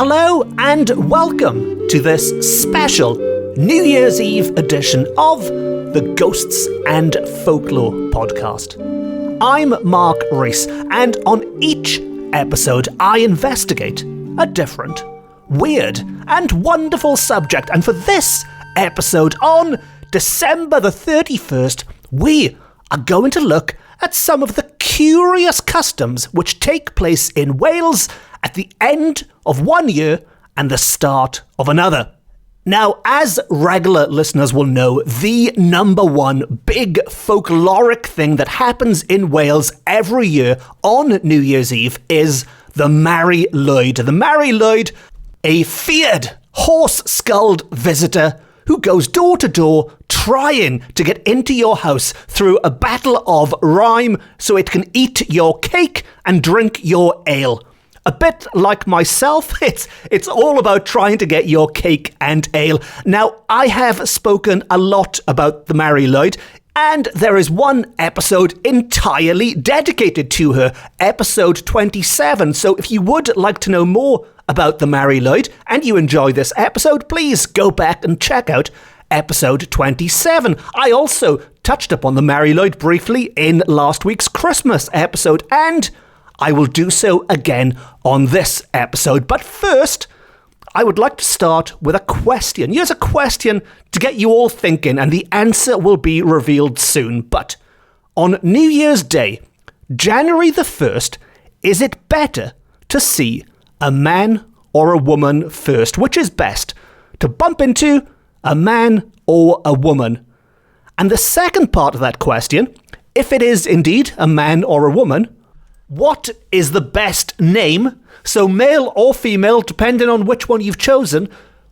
Hello and welcome to this special New Year's Eve edition of the Ghosts and Folklore podcast. I'm Mark Rees, and on each episode I investigate a different, weird and wonderful subject. And for this episode on December the 31st, we are going to look at some of the curious customs which take place in Wales at the end of one year and the start of another. Now, as regular listeners will know, the number one big folkloric thing that happens in Wales every year on New Year's Eve is the Mari Lwyd. The Mari Lwyd, a feared horse-skulled visitor who goes door to door trying to get into your house through a battle of rhyme so it can eat your cake and drink your ale. A bit like myself, it's all about trying to get your cake and ale. Now, I have spoken a lot about the Mari Lwyd, and there is one episode entirely dedicated to her, episode 27. So if you would like to know more about the Mari Lwyd and you enjoy this episode, please go back and check out episode 27. I also touched upon the Mari Lwyd briefly in last week's Christmas episode, and I will do so again on this episode. But first, I would like to start with a question. Here's a question to get you all thinking, and the answer will be revealed soon. But on New Year's Day, January the 1st, is it better to see a man or a woman first? Which is best, to bump into a man or a woman? And the second part of that question, if it is indeed a man or a woman, what is the best name? So male or female, depending on which one you've chosen,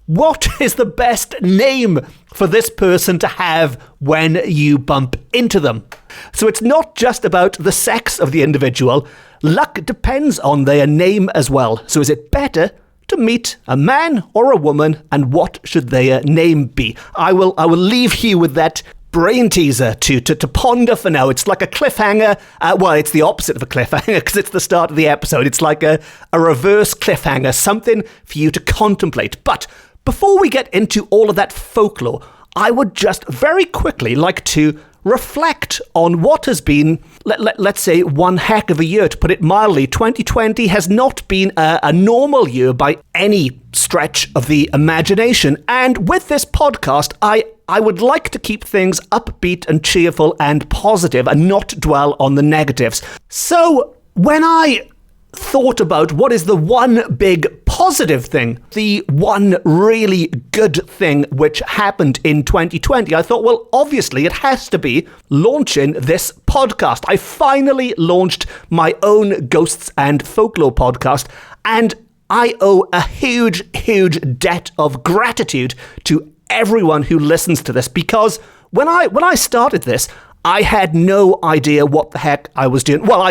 what is the best name for this person to have when you bump into them? So it's not just about the sex of the individual. Luck depends on their name as well. So is it better to meet a man or a woman, and what should their name be? I will leave you with that brain teaser to ponder for now. It's like a cliffhanger. Well, it's the opposite of a cliffhanger because it's the start of the episode. It's like a reverse cliffhanger, something for you to contemplate. But before we get into all of that folklore, I would just very quickly like to reflect on what has been, let's say, one heck of a year, to put it mildly. 2020 has not been a normal year by any stretch of the imagination. And with this podcast, I would like to keep things upbeat and cheerful and positive and not dwell on the negatives. So when I thought about what is the one big positive thing, the one really good thing which happened in 2020, I thought, well, obviously it has to be launching this podcast. I finally launched my own Ghosts and Folklore podcast, and I owe a huge, huge debt of gratitude to everyone who listens to this, because when I started this, I had no idea what the heck I was doing. Well,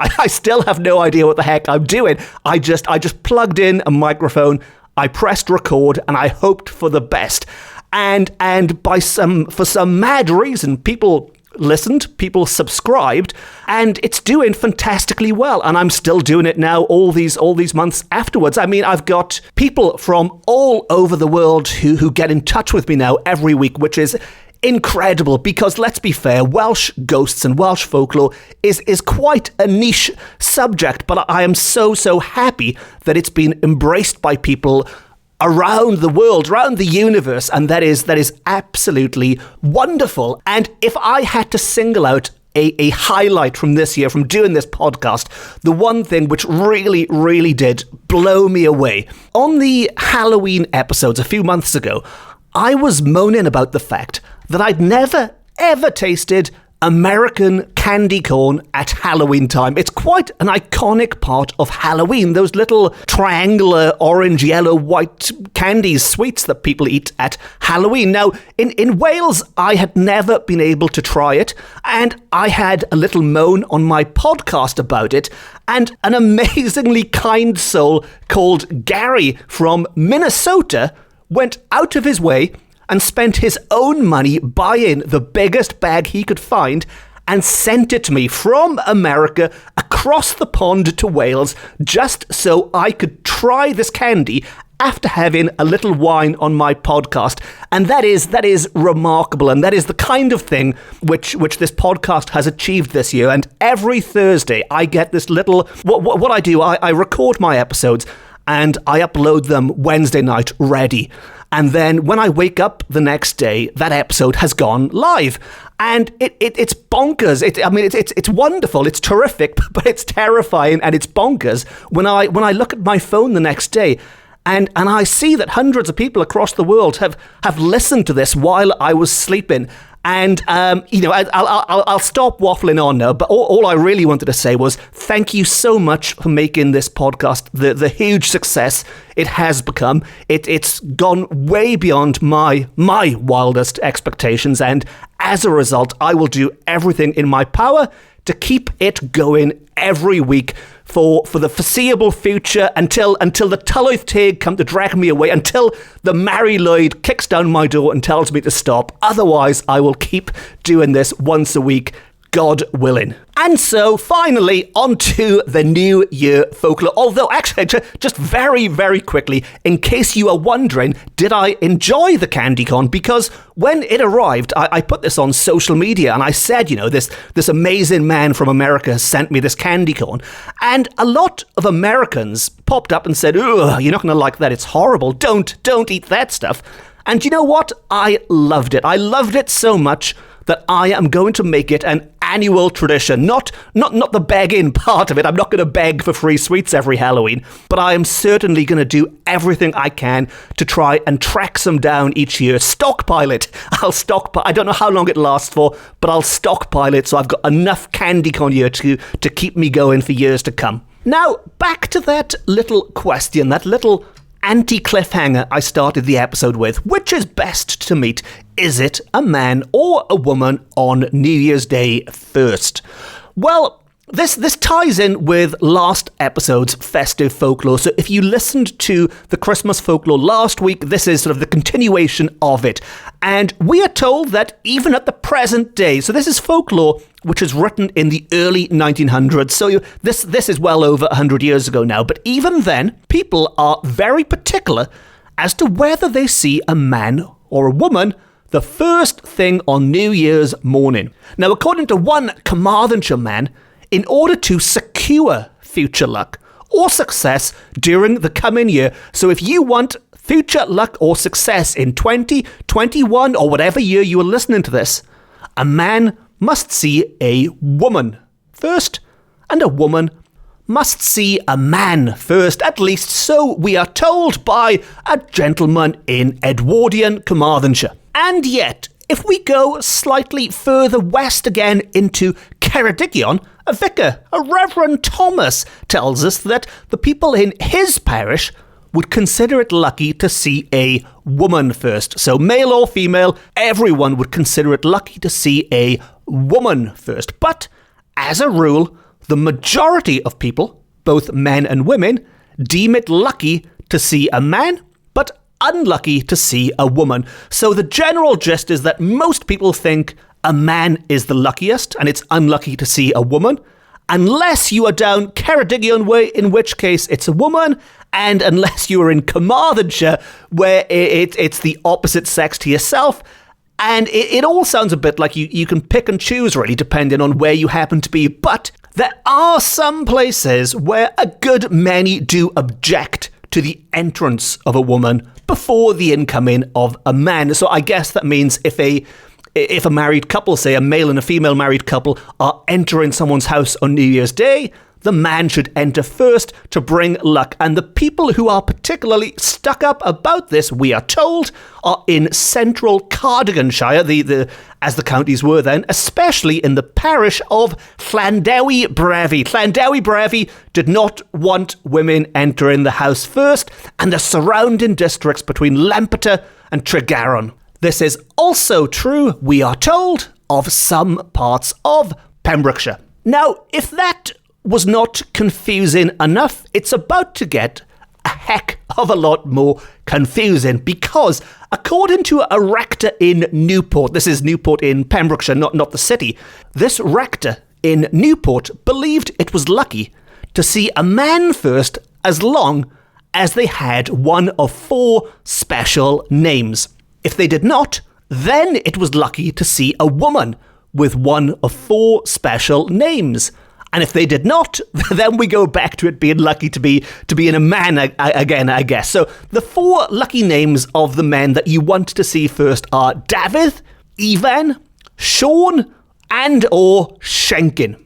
I still have no idea what the heck I'm doing. I just plugged in a microphone, I pressed record, and I hoped for the best. And for some mad reason, people listened, people subscribed, and it's doing fantastically well. And I'm still doing it now all these months afterwards. I mean, I've got people from all over the world who get in touch with me now every week, which is incredible, because let's be fair, Welsh ghosts and Welsh folklore is quite a niche subject, but I am so happy that it's been embraced by people around the world, around the universe, and that is absolutely wonderful. And if I had to single out a highlight from this year, from doing this podcast, the one thing which really did blow me away, on the Halloween episodes a few months ago, I was moaning about the fact that I'd never, ever tasted American candy corn at Halloween time. It's quite an iconic part of Halloween, those little triangular orange, yellow, white candies, sweets that people eat at Halloween. Now, in Wales, I had never been able to try it, and I had a little moan on my podcast about it, and an amazingly kind soul called Gary from Minnesota went out of his way and spent his own money buying the biggest bag he could find and sent it to me from America across the pond to Wales just so I could try this candy after having a little wine on my podcast. And that is remarkable, and that is the kind of thing which this podcast has achieved this year. And every Thursday I get this little, what I do, I record my episodes and I upload them Wednesday night ready. And then when I wake up the next day, that episode has gone live. And it's bonkers. It's wonderful. It's terrific, but it's terrifying and it's bonkers when I look at my phone the next day and I see that hundreds of people across the world have listened to this while I was sleeping. And, I'll stop waffling on now, but all I really wanted to say was thank you so much for making this podcast the huge success it has become. It's gone way beyond my wildest expectations, and as a result, I will do everything in my power to keep it going every week for the foreseeable future until the Tylwyth Teg come to drag me away, until the Mari Lwyd kicks down my door and tells me to stop. Otherwise, I will keep doing this once a week, God willing. And so, finally, on to the New Year folklore. Although, actually, just very, very quickly, in case you are wondering, did I enjoy the candy corn? Because when it arrived, I put this on social media, and I said, this amazing man from America has sent me this candy corn. And a lot of Americans popped up and said, "Ugh, you're not going to like that. It's horrible. Don't eat that stuff." And you know what? I loved it. I loved it so much that I am going to make it an annual tradition. Not the begging part of it. I'm not going to beg for free sweets every Halloween, but I am certainly going to do everything I can to try and track some down each year. Stockpile it. I'll stockpile. I don't know how long it lasts for, but I'll stockpile it so I've got enough candy corn here to keep me going for years to come. Now, back to that little question, that little anti-cliffhanger I started the episode with. Which is best to meet? Is it a man or a woman on New Year's Day first? Well, this ties in with last episode's festive folklore. So if you listened to the Christmas folklore last week, this is sort of the continuation of it. And we are told that even at the present day, so this is folklore which is written in the early 1900s. So this is well over 100 years ago now. But even then, people are very particular as to whether they see a man or a woman the first thing on New Year's morning. Now, according to one Carmarthenshire man, in order to secure future luck or success during the coming year, so if you want future luck or success in 2021 or whatever year you are listening to this, a man must see a woman first, and a woman must see a man first, at least so we are told by a gentleman in Edwardian Carmarthenshire. And yet, if we go slightly further west again into Ceredigion, a vicar, a Reverend Thomas, tells us that the people in his parish would consider it lucky to see a woman first. So male or female, everyone would consider it lucky to see a woman first. But as a rule, the majority of people, both men and women, deem it lucky to see a man, but unlucky to see a woman. So the general gist is that most people think a man is the luckiest and it's unlucky to see a woman, unless you are down Ceredigion way, in which case it's a woman, and unless you are in Carmarthenshire, where it's the opposite sex to yourself. And it all sounds a bit like you can pick and choose, really, depending on where you happen to be. But there are some places where a good many do object to the entrance of a woman before the incoming of a man. So I guess that means if a married couple, say a male and a female married couple, are entering someone's house on New Year's Day, the man should enter first to bring luck. And the people who are particularly stuck up about this, we are told, are in central Cardiganshire, as the counties were then, especially in the parish of Llandewi Brefi. Llandewi Brefi did not want women entering the house first, and the surrounding districts between Lampeter and Tregaron. This is also true, we are told, of some parts of Pembrokeshire. Now, if that was not confusing enough, it's about to get a heck of a lot more confusing, because According to a rector in Newport, this is Newport in Pembrokeshire, not the city, this rector in Newport believed it was lucky to see a man first as long as they had one of 4 special names. If they did not, then it was lucky to see a woman with one of 4 special names. And if they did not, then we go back to it being lucky to be in a man again, I guess. So the 4 lucky names of the men that you want to see first are David, Ivan, Sean, and or Shenkin.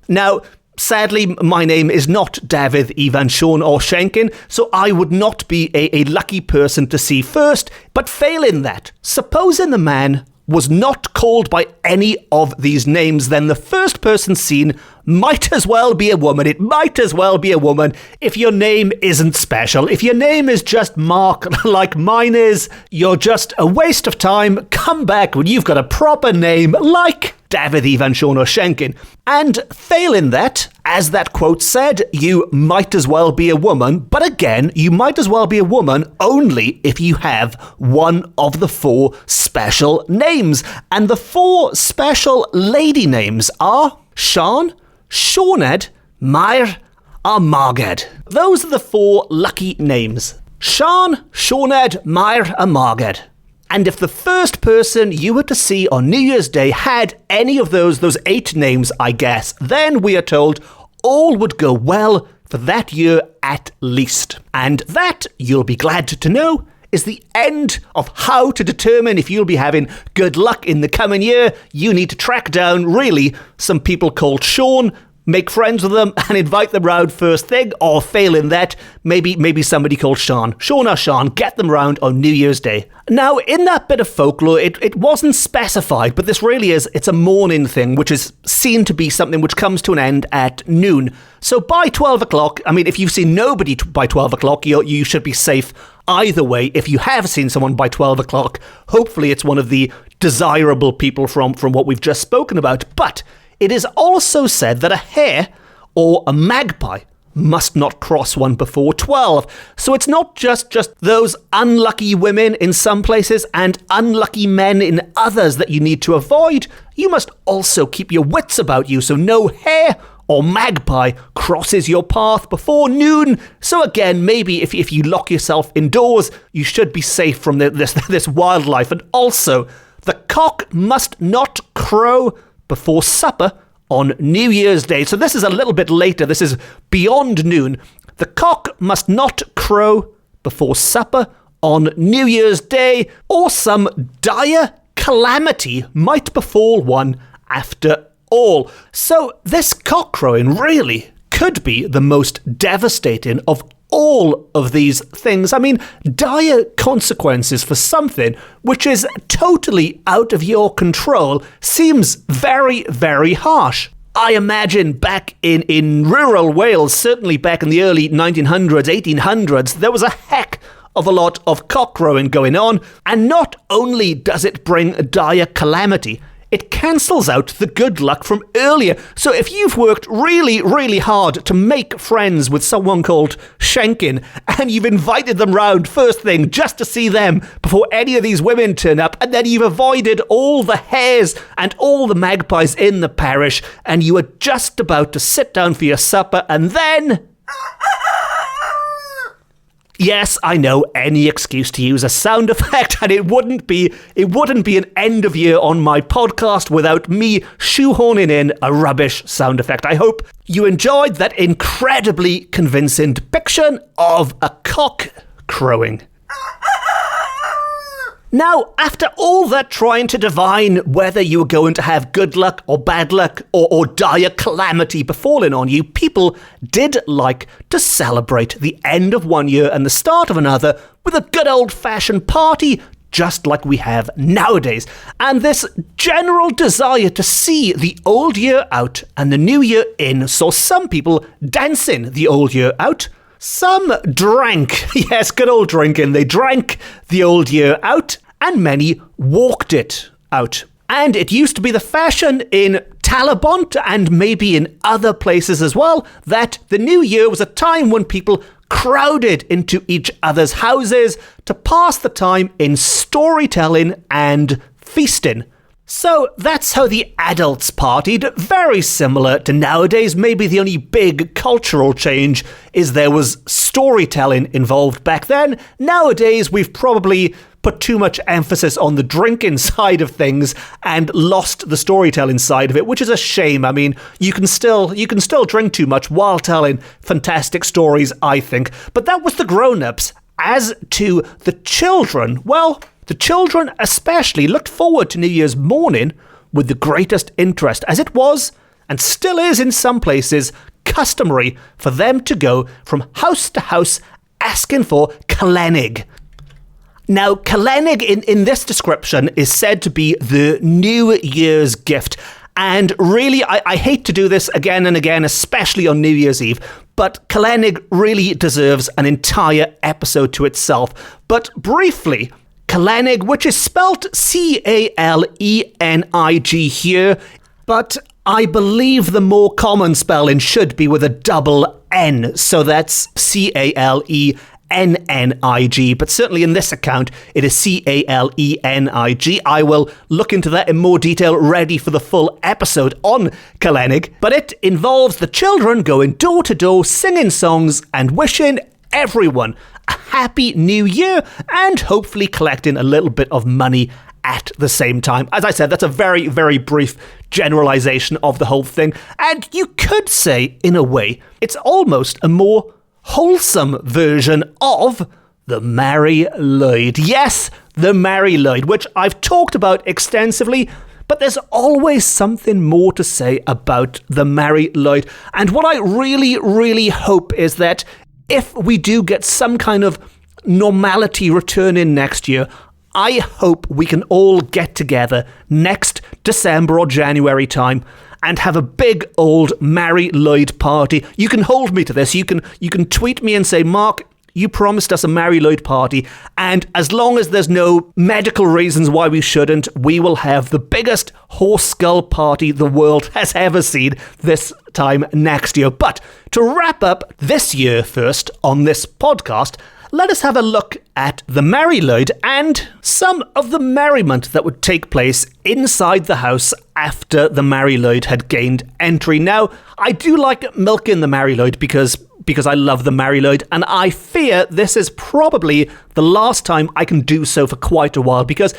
Now, sadly, my name is not David, Ivan, Sean or Shenkin, so I would not be a lucky person to see first. But failing that, supposing the man was not called by any of these names, then the first person seen might as well be a woman. It might as well be a woman if your name isn't special. If your name is just Mark, like mine is, you're just a waste of time. Come back when you've got a proper name like David, Ivan, Sean or Shenkin. And failing that, as that quote said, you might as well be a woman. But again, you might as well be a woman only if you have one of the 4 special names. And the 4 special lady names are Sian, Sioned, Mair, or Marged. Those are the 4 lucky names. Sian, Sioned, Mair, or Marged. And if the first person you were to see on New Year's Day had any of those 8 names, I guess, then we are told all would go well for that year at least. And that, you'll be glad to know, is the end of how to determine if you'll be having good luck in the coming year. You need to track down, really, some people called Sean, make friends with them and invite them round first thing, or failing that, maybe somebody called Sean or Sean, get them round on New Year's Day. Now, in that bit of folklore, it wasn't specified, but this really is, it's a morning thing, which is seen to be something which comes to an end at noon. So by 12 o'clock, I mean, if you've seen nobody by 12 o'clock, you should be safe either way. If you have seen someone by 12 o'clock, hopefully it's one of the desirable people from what we've just spoken about. But it is also said that a hare or a magpie must not cross one before 12. So it's not just those unlucky women in some places and unlucky men in others that you need to avoid. You must also keep your wits about you so no hare or magpie crosses your path before noon. So again, maybe if you lock yourself indoors, you should be safe from this wildlife. And also, the cock must not crow before supper on New Year's Day. So this is a little bit later. This is beyond noon. The cock must not crow before supper on New Year's Day, or some dire calamity might befall one after all. So this cock crowing really could be the most devastating of all of these things. I mean, dire consequences for something which is totally out of your control seems very, very harsh. I imagine back in rural Wales, certainly back in the early 1900s, 1800s, there was a heck of a lot of cock crowing going on, and not only does it bring dire calamity, it cancels out the good luck from earlier. So if you've worked really, really hard to make friends with someone called Shenkin, and you've invited them round first thing just to see them before any of these women turn up, and then you've avoided all the hares and all the magpies in the parish, and you are just about to sit down for your supper, and then... Yes, I know, any excuse to use a sound effect, and it wouldn't be an end of year on my podcast without me shoehorning in a rubbish sound effect. I hope you enjoyed that incredibly convincing depiction of a cock crowing. Now, after all that trying to divine whether you were going to have good luck or bad luck or dire calamity befalling on you, people did like to celebrate the end of one year and the start of another with a good old-fashioned party, just like we have nowadays. And this general desire to see the old year out and the new year in saw some people dancing the old year out. Some drank, yes, good old drinking. They drank the old year out, and many walked it out. And it used to be the fashion in Talabont and maybe in other places as well, that the new year was a time when people crowded into each other's houses to pass the time in storytelling and feasting. So that's how the adults partied, very similar to nowadays. Maybe the only big cultural change is there was storytelling involved back then. Nowadays, we've probably put too much emphasis on the drinking side of things and lost the storytelling side of it, which is a shame. I mean, you can still drink too much while telling fantastic stories, I think. But that was the grown-ups. As to the children, well, the children especially looked forward to New Year's morning with the greatest interest, as it was, and still is in some places, customary for them to go from house to house asking for Calennig. Now, Calennig in this description is said to be the New Year's gift. And really, I hate to do this again and again, especially on New Year's Eve, but Calennig really deserves an entire episode to itself. But briefly, Calennig, which is spelt Calennig here, but I believe the more common spelling should be with a double N, so that's Calennig, but certainly in this account, it is Calennig. I will look into that in more detail, ready for the full episode on Calennig, but it involves the children going door to door, singing songs and wishing everyone a happy new year and hopefully collecting a little bit of money at the same time. As I said, that's a very, very brief generalization of the whole thing. And you could say, in a way, it's almost a more wholesome version of the Mari Lwyd. Yes, the Mari Lwyd, which I've talked about extensively, but there's always something more to say about the Mari Lwyd. And what I really, really hope is that if we do get some kind of normality returning next year, I hope we can all get together next December or January time and have a big old Mari Lwyd party. You can hold me to this. You can tweet me and say, Mark, you promised us a Mari Lwyd party, and as long as there's no medical reasons why we shouldn't, we will have the biggest horse skull party the world has ever seen this time next year. But to wrap up this year first on this podcast, let us have a look at the Mari Lwyd and some of the merriment that would take place inside the house after the Mari Lwyd had gained entry. Now, I do like milking the Mari Lwyd because I love the Mari Lwyd, and I fear this is probably the last time I can do so for quite a while, because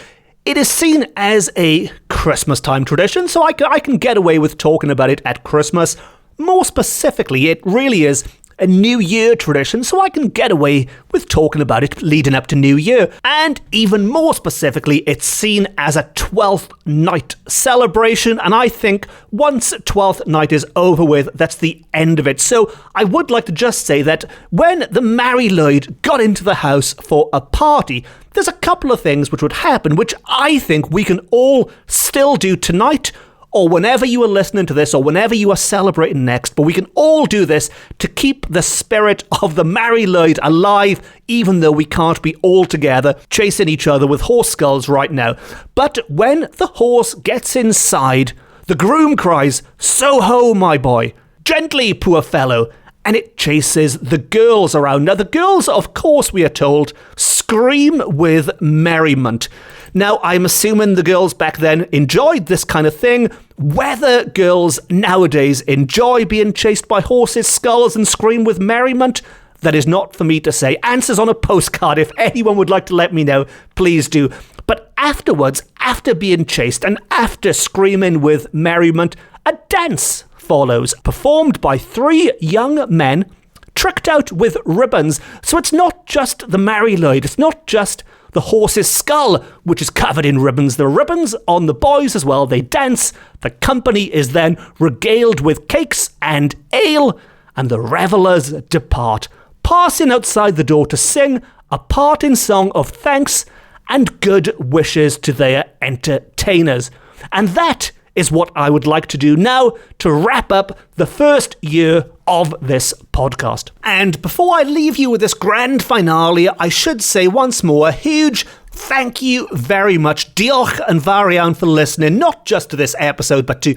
it is seen as a Christmas time tradition, so I can get away with talking about it at Christmas. More specifically, it really is a New Year tradition, so I can get away with talking about it leading up to New Year. And even more specifically, it's seen as a 12th night celebration, and I think once 12th night is over with, that's the end of it. So I would like to just say that when the Mari Lwyd got into the house for a party, there's a couple of things which would happen, which I think we can all still do tonight, or whenever you are listening to this, or whenever you are celebrating next, but we can all do this to keep the spirit of the Mari Lwyd alive, even though we can't be all together chasing each other with horse skulls right now. But when the horse gets inside, the groom cries, "So ho, my boy, gently, poor fellow," and it chases the girls around. Now, the girls, of course, we are told, scream with merriment. Now, I'm assuming the girls back then enjoyed this kind of thing. Whether girls nowadays enjoy being chased by horses' skulls and scream with merriment, that is not for me to say. Answers on a postcard. If anyone would like to let me know, please do. But afterwards, after being chased and after screaming with merriment, a dance follows, performed by 3 young men, tricked out with ribbons. So it's not just the Mari Lwyd, it's not just the horse's skull, which is covered in ribbons. There are ribbons on the boys as well. They dance. The company is then regaled with cakes and ale, and the revellers depart, passing outside the door to sing a parting song of thanks and good wishes to their entertainers. And that is what I would like to do now to wrap up the first year of this podcast. And before I leave you with this grand finale, I should say once more a huge thank you very much. Diolch yn fawr iawn for listening, not just to this episode, but to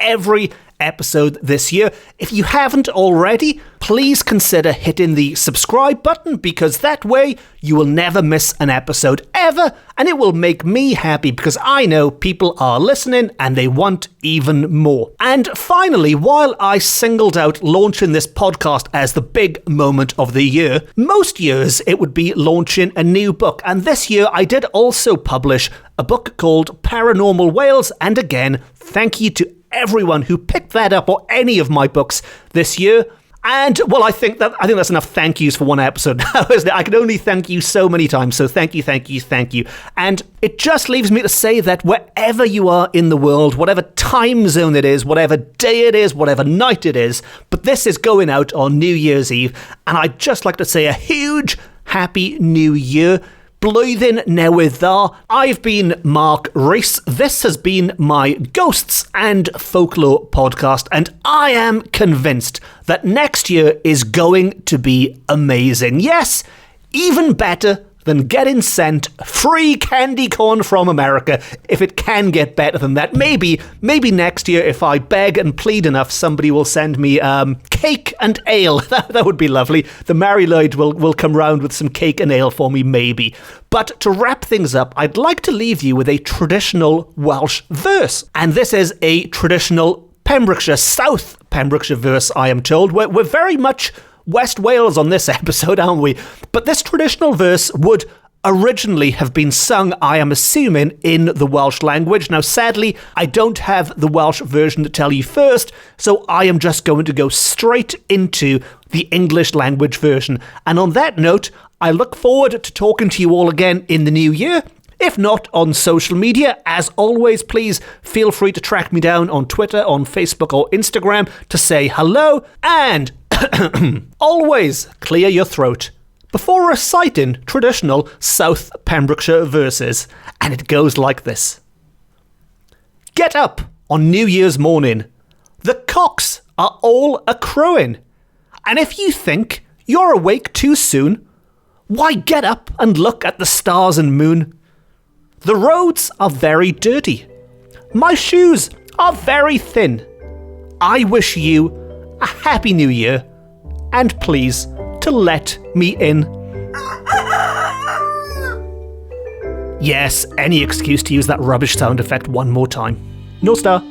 every episode this year. If you haven't already, please consider hitting the subscribe button, because that way you will never miss an episode ever, and it will make me happy because I know people are listening and they want even more. And finally, while I singled out launching this podcast as the big moment of the year, most years it would be launching a new book, and this year I did also publish a book called Paranormal Wales, and again, thank you to everyone who picked that up or any of my books this year. And, well, I think that's enough thank yous for one episode now, isn't it? I can only thank you so many times, so thank you, thank you, thank you. And it just leaves me to say that wherever you are in the world, whatever time zone it is, whatever day it is, whatever night it is, but this is going out on New Year's Eve, and I'd just like to say a huge Happy New Year. Blwyddyn newydd dda. I've been Mark Rees. This has been my Ghosts and Folklore podcast, and I am convinced that next year is going to be amazing. Yes, even better than getting sent free candy corn from America, if it can get better than that. Maybe next year, if I beg and plead enough, somebody will send me cake and ale. That would be lovely. The Mari Lwyd will come round with some cake and ale for me, maybe. But to wrap things up, I'd like to leave you with a traditional Welsh verse. And this is a traditional Pembrokeshire, South Pembrokeshire verse, I am told. We're very much West Wales on this episode, aren't we? But this traditional verse would originally have been sung, I am assuming, in the Welsh language. Now, sadly, I don't have the Welsh version to tell you first, so I am just going to go straight into the English language version. And on that note, I look forward to talking to you all again in the new year. If not, on social media. As always, please feel free to track me down on Twitter, on Facebook or Instagram to say hello, and always clear your throat before reciting traditional South Pembrokeshire verses. And it goes like this. Get up on New Year's morning. The cocks are all a-crowing. And if you think you're awake too soon, why get up and look at the stars and moon. The roads are very dirty. My shoes are very thin. I wish you a Happy New Year, and please to let me in. Yes, any excuse to use that rubbish sound effect one more time. No star.